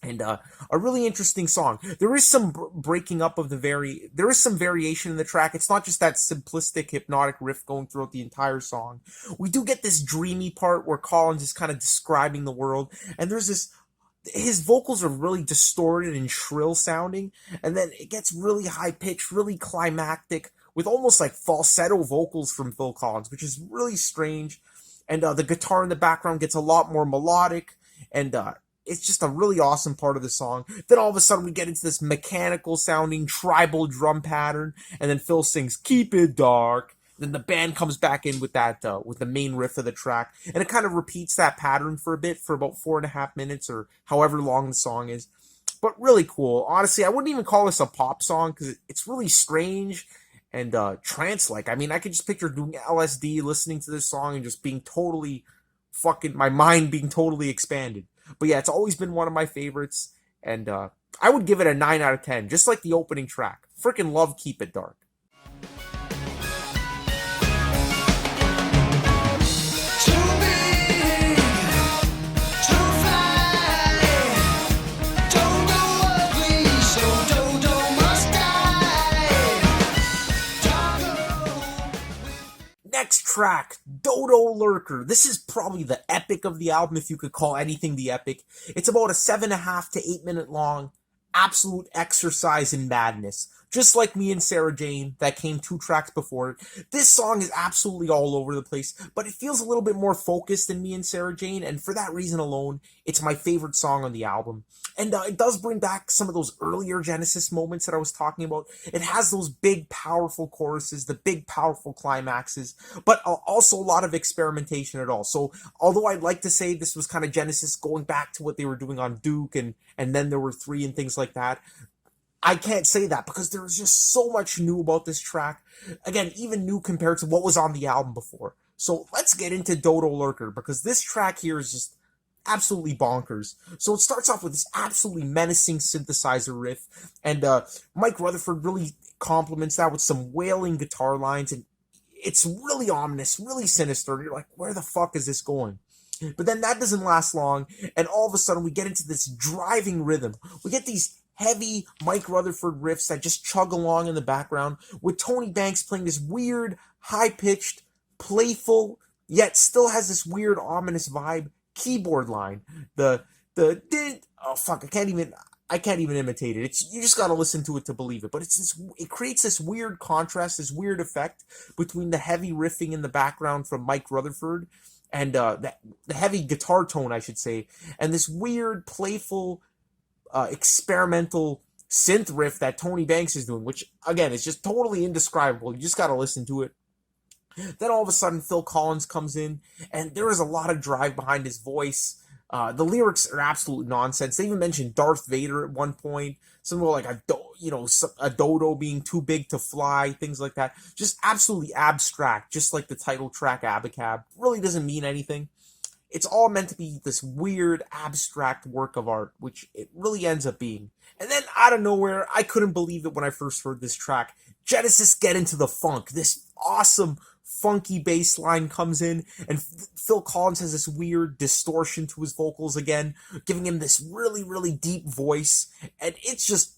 And a really interesting song. There is some breaking up of there is some variation in the track. It's not just that simplistic hypnotic riff going throughout the entire song. We do get this dreamy part where Collins is kind of describing the world, and his vocals are really distorted and shrill sounding, and then it gets really high pitched, really climactic, with almost like falsetto vocals from Phil Collins, which is really strange. And the guitar in the background gets a lot more melodic, and it's just a really awesome part of the song. Then all of a sudden we get into this mechanical sounding tribal drum pattern, and then Phil sings "Keep It Dark." Then the band comes back in with that with the main riff of the track, and it kind of repeats that pattern for a bit, for about 4.5 minutes or however long the song is. But really cool. Honestly, I wouldn't even call this a pop song because it's really strange and trance-like. I mean, I could just picture doing LSD, listening to this song, and just being totally my mind being totally expanded. But yeah, it's always been one of my favorites, and I would give it a 9 out of 10, just like the opening track. Freaking love Keep It Dark. Next track, Dodo Lurker. This is probably the epic of the album, if you could call anything the epic. It's about a 7.5 to 8 minute long absolute exercise in madness. Just like Me and Sarah Jane, that came 2 tracks before it. This song is absolutely all over the place, but it feels a little bit more focused than Me and Sarah Jane, and for that reason alone, it's my favorite song on the album. And it does bring back some of those earlier Genesis moments that I was talking about. It has those big, powerful choruses, the big, powerful climaxes, but also a lot of experimentation at all. So, although I'd like to say this was kind of Genesis going back to what they were doing on Duke, and then there were 3 and things like that, I can't say that because there was just so much new about this track. Again, even new compared to what was on the album before. So let's get into Dodo Lurker, because this track here is just absolutely bonkers. So it starts off with this absolutely menacing synthesizer riff, and Mike Rutherford really complements that with some wailing guitar lines, and it's really ominous, really sinister. You're like, where the fuck is this going? But then that doesn't last long, and all of a sudden we get into this driving rhythm. We get these heavy Mike Rutherford riffs that just chug along in the background, with Tony Banks playing this weird, high-pitched, playful, yet still has this weird, ominous vibe keyboard line. Oh fuck, I can't even imitate it. You just gotta listen to it to believe it. But it creates this weird contrast, this weird effect between the heavy riffing in the background from Mike Rutherford and the heavy guitar tone, I should say, and this weird, playful, experimental synth riff that Tony Banks is doing, which again is just totally indescribable. You just gotta listen to it. Then all of a sudden Phil Collins comes in, and there is a lot of drive behind his voice. The lyrics are absolute nonsense. They even mentioned Darth Vader at one point. Something like a dodo being too big to fly, things like that. Just absolutely abstract, just like the title track Abacab. Really doesn't mean anything. It's all meant to be this weird, abstract work of art, which it really ends up being. And then, out of nowhere, I couldn't believe it when I first heard this track. Genesis get into the funk. This awesome, funky bass line comes in, and Phil Collins has this weird distortion to his vocals again, giving him this really, really deep voice. And it's just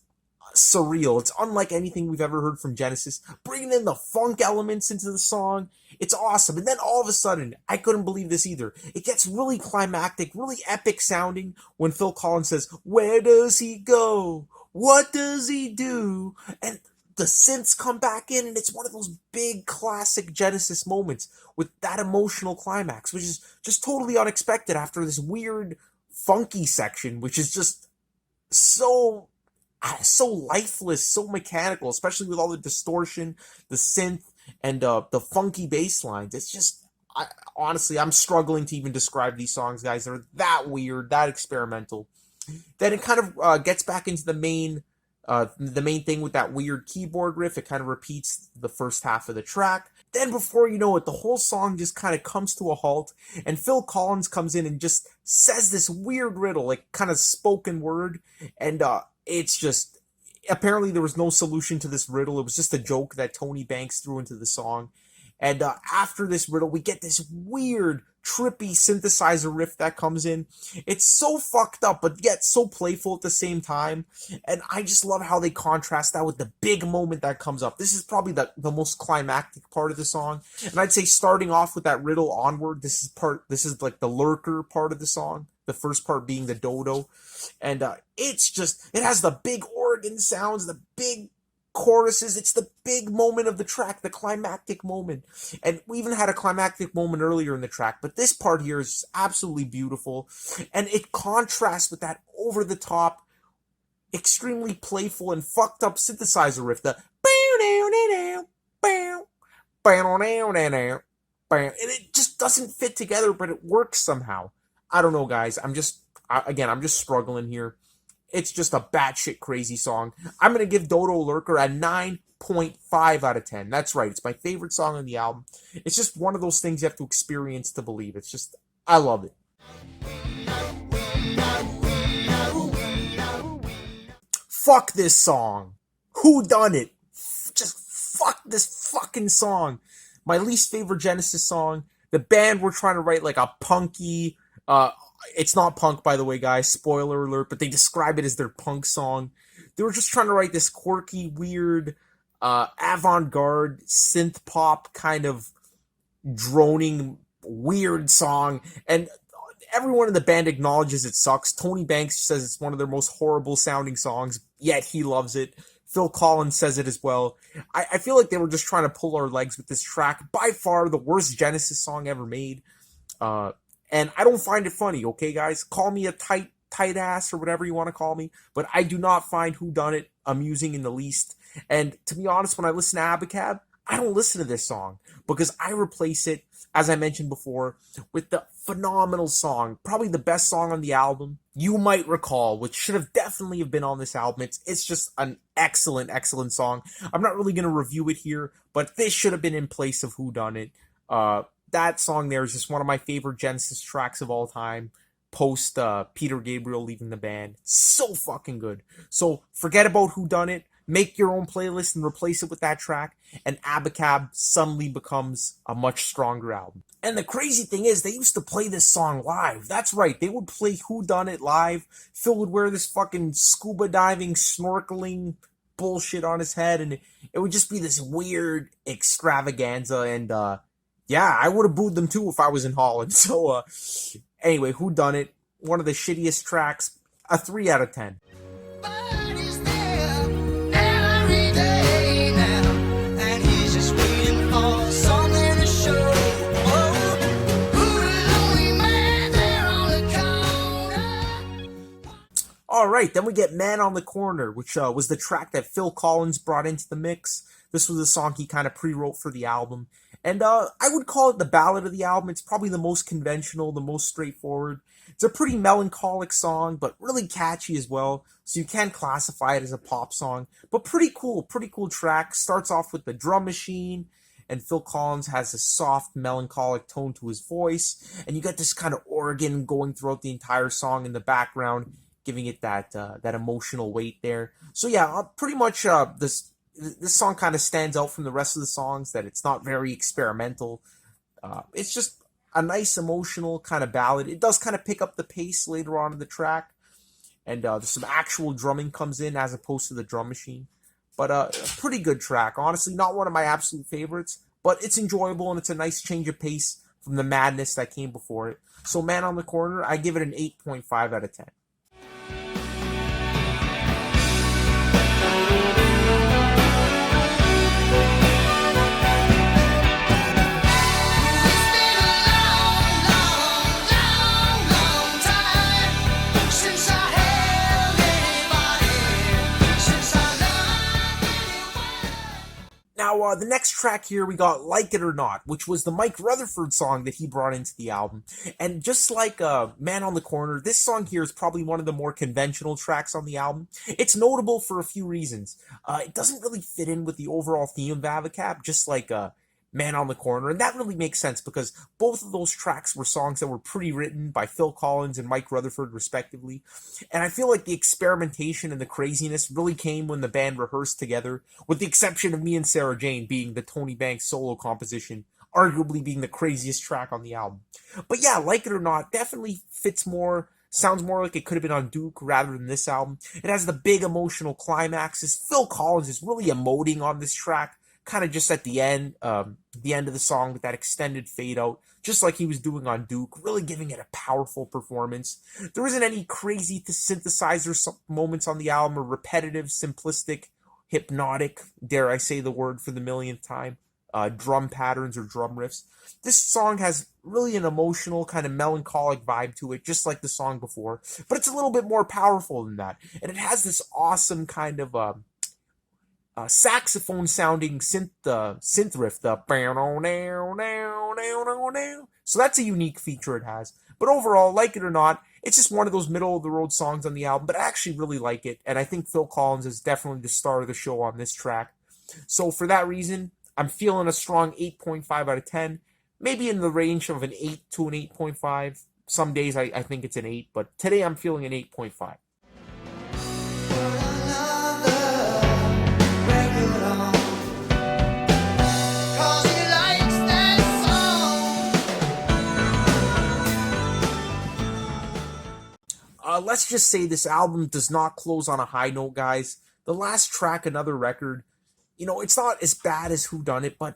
surreal. It's unlike anything we've ever heard from Genesis. Bringing in the funk elements into the song, it's awesome. And then all of a sudden, I couldn't believe this either, it gets really climactic, really epic sounding when Phil Collins says, "Where does he go? What does he do?" And the synths come back in, and it's one of those big classic Genesis moments with that emotional climax, which is just totally unexpected after this weird funky section, which is just so so lifeless, so mechanical, especially with all the distortion, the synth, and the funky bass lines. It's just, honestly, I'm struggling to even describe these songs, guys. They're that weird, that experimental. Then it kind of gets back into the main thing with that weird keyboard riff. It kind of repeats the first half of the track. Then before you know it, the whole song just kind of comes to a halt, and Phil Collins comes in and just says this weird riddle, like kind of spoken word, and it's just, apparently there was no solution to this riddle. It was just a joke that Tony Banks threw into the song. And after this riddle, we get this weird, trippy synthesizer riff that comes in. It's so fucked up, but yet so playful at the same time. And I just love how they contrast that with the big moment that comes up. This is probably the most climactic part of the song. And I'd say starting off with that riddle onward, this is like the Lurker part of the song. The first part being the Dodo. And it's just, it has the big organ sounds, the big choruses. It's the big moment of the track, the climactic moment. And we even had a climactic moment earlier in the track, but this part here is just absolutely beautiful. And it contrasts with that over the top, extremely playful and fucked up synthesizer riff, the and it just doesn't fit together, but it works somehow. I don't know, guys. I'm just struggling here. It's just a batshit crazy song. I'm going to give Dodo Lurker a 9.5 out of 10. That's right. It's my favorite song on the album. It's just one of those things you have to experience to believe. It's just, I love it. Fuck this song. Who done it? Just fuck this fucking song. My least favorite Genesis song. The band were trying to write like a punky, it's not punk, by the way, guys. Spoiler alert, but they describe it as their punk song. They were just trying to write this quirky, weird, avant-garde, synth pop kind of droning, weird song. And everyone in the band acknowledges it sucks. Tony Banks says it's one of their most horrible sounding songs, yet he loves it. Phil Collins says it as well. I feel like they were just trying to pull our legs with this track. By far the worst Genesis song ever made. And I don't find it funny, okay, guys? Call me a tight ass or whatever you want to call me, but I do not find Who Done It amusing in the least. And to be honest, when I listen to Abacab, I don't listen to this song because I replace it, as I mentioned before, with the phenomenal song, probably the best song on the album, You Might Recall, which should have definitely have been on this album. It's just an excellent, excellent song. I'm not really going to review it here, but this should have been in place of Who Done It. That song there is just one of my favorite Genesis tracks of all time, post Peter Gabriel leaving the band. So fucking good. So forget about Who Done It, make your own playlist and replace it with that track, and Abacab suddenly becomes a much stronger album. And the crazy thing is, they used to play this song live. That's right, they would play Who Done It live. Phil would wear this fucking scuba diving, snorkeling bullshit on his head, and it would just be this weird extravaganza, and yeah, I would have booed them too if I was in Holland. So, anyway, Who Done It? One of the shittiest tracks. A 3 out of 10. Alright, then we get Man on the Corner, which was the track that Phil Collins brought into the mix. This was a song he kind of pre-wrote for the album. And I would call it the ballad of the album. It's probably the most conventional, the most straightforward. It's a pretty melancholic song, but really catchy as well. So you can classify it as a pop song. But pretty cool track. Starts off with the drum machine, and Phil Collins has a soft, melancholic tone to his voice. And you get this kind of organ going throughout the entire song in the background, giving it that emotional weight there. So yeah, pretty much this song kind of stands out from the rest of the songs, that it's not very experimental. It's just a nice emotional kind of ballad. It does kind of pick up the pace later on in the track, and some actual drumming comes in as opposed to the drum machine. But a pretty good track. Honestly, not one of my absolute favorites, but it's enjoyable, and it's a nice change of pace from the madness that came before it. So Man on the Corner, I give it an 8.5 out of 10. Now, the next track here, we got Like It or Not, which was the Mike Rutherford song that he brought into the album. And just like Man on the Corner, this song here is probably one of the more conventional tracks on the album. It's notable for a few reasons. It doesn't really fit in with the overall theme of abaCRAP, just like Man on the Corner. And that really makes sense because both of those tracks were songs that were pre-written by Phil Collins and Mike Rutherford, respectively. And I feel like the experimentation and the craziness really came when the band rehearsed together, with the exception of Me and Sarah Jane being the Tony Banks solo composition, arguably being the craziest track on the album. But yeah, Like It or Not definitely fits more, sounds more like it could have been on Duke rather than this album. It has the big emotional climaxes. Phil Collins is really emoting on this track, kind of just at the end of the song with that extended fade out, just like he was doing on Duke, really giving it a powerful performance. There isn't any crazy synthesizer moments on the album or repetitive, simplistic, hypnotic, dare I say the word for the millionth time, drum patterns or drum riffs. This song has really an emotional, kind of melancholic vibe to it, just like the song before, but it's a little bit more powerful than that. And it has this awesome kind of saxophone sounding synth riff, the so that's a unique feature it has. But overall, Like It or Not, it's just one of those middle of the road songs on the album, but I actually really like it, and I think Phil Collins is definitely the star of the show on this track. So for that reason, I'm feeling a strong 8.5 out of 10, maybe in the range of an 8 to an 8.5. Some days I think it's an 8, but today I'm feeling an 8.5. Let's just say this album does not close on a high note, guys. The last track, Another Record, it's not as bad as Who Done It, but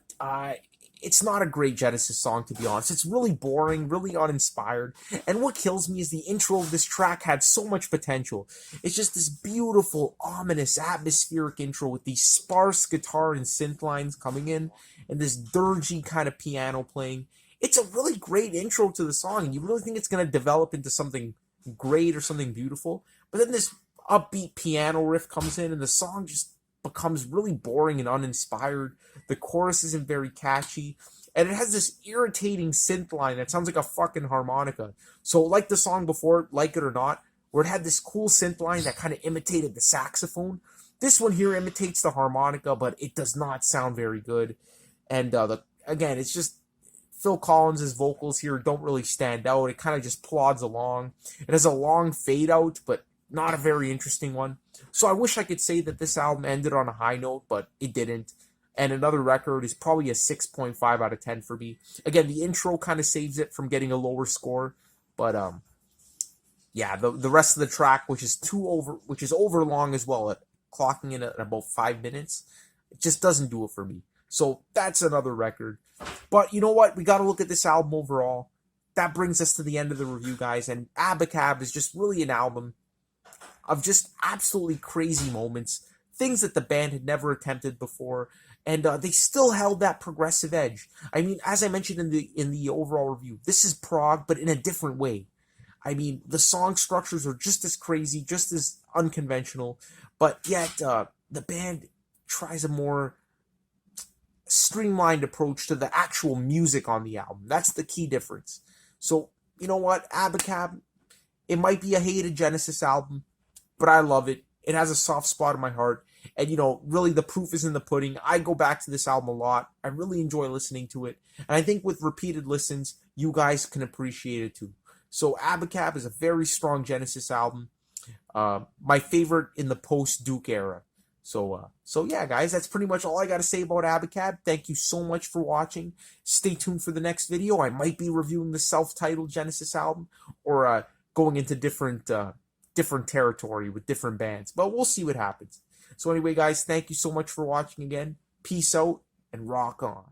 it's not a great Genesis song, to be honest. It's really boring, really uninspired. And what kills me is the intro of this track had so much potential. It's just this beautiful, ominous, atmospheric intro with these sparse guitar and synth lines coming in and this dirgy kind of piano playing. It's a really great intro to the song, and you really think it's going to develop into something great or something beautiful, but then this upbeat piano riff comes in and the song just becomes really boring and uninspired. The chorus isn't very catchy, and it has this irritating synth line that sounds like a fucking harmonica. So like the song before, Like It or Not, where it had this cool synth line that kind of imitated the saxophone, this one here imitates the harmonica, but it does not sound very good. And again, it's just Phil Collins' vocals here don't really stand out. It kind of just plods along. It has a long fade out, but not a very interesting one. So I wish I could say that this album ended on a high note, but it didn't. And Another Record is probably a 6.5 out of 10 for me. Again, the intro kind of saves it from getting a lower score, but yeah, the rest of the track, which is over long as well, clocking in at about 5 minutes, it just doesn't do it for me. So that's Another Record. But you know what? We got to look at this album overall. That brings us to the end of the review, guys. And abaCRAP is just really an album of just absolutely crazy moments, things that the band had never attempted before, and they still held that progressive edge. I mean, as I mentioned in the overall review, this is prog, but in a different way. I mean, the song structures are just as crazy, just as unconventional, but yet the band tries a more streamlined approach to the actual music on the album. That's the key difference. So, you know what? abaCRAP, it might be a hated Genesis album, but I love it. It has a soft spot in my heart. And, really the proof is in the pudding. I go back to this album a lot. I really enjoy listening to it. And I think with repeated listens, you guys can appreciate it too. So abaCRAP is a very strong Genesis album. My favorite in the post-Duke era. So yeah, guys, that's pretty much all I got to say about abaCRAP. Thank you so much for watching. Stay tuned for the next video. I might be reviewing the self-titled Genesis album or going into different territory with different bands. But we'll see what happens. So anyway, guys, thank you so much for watching again. Peace out and rock on.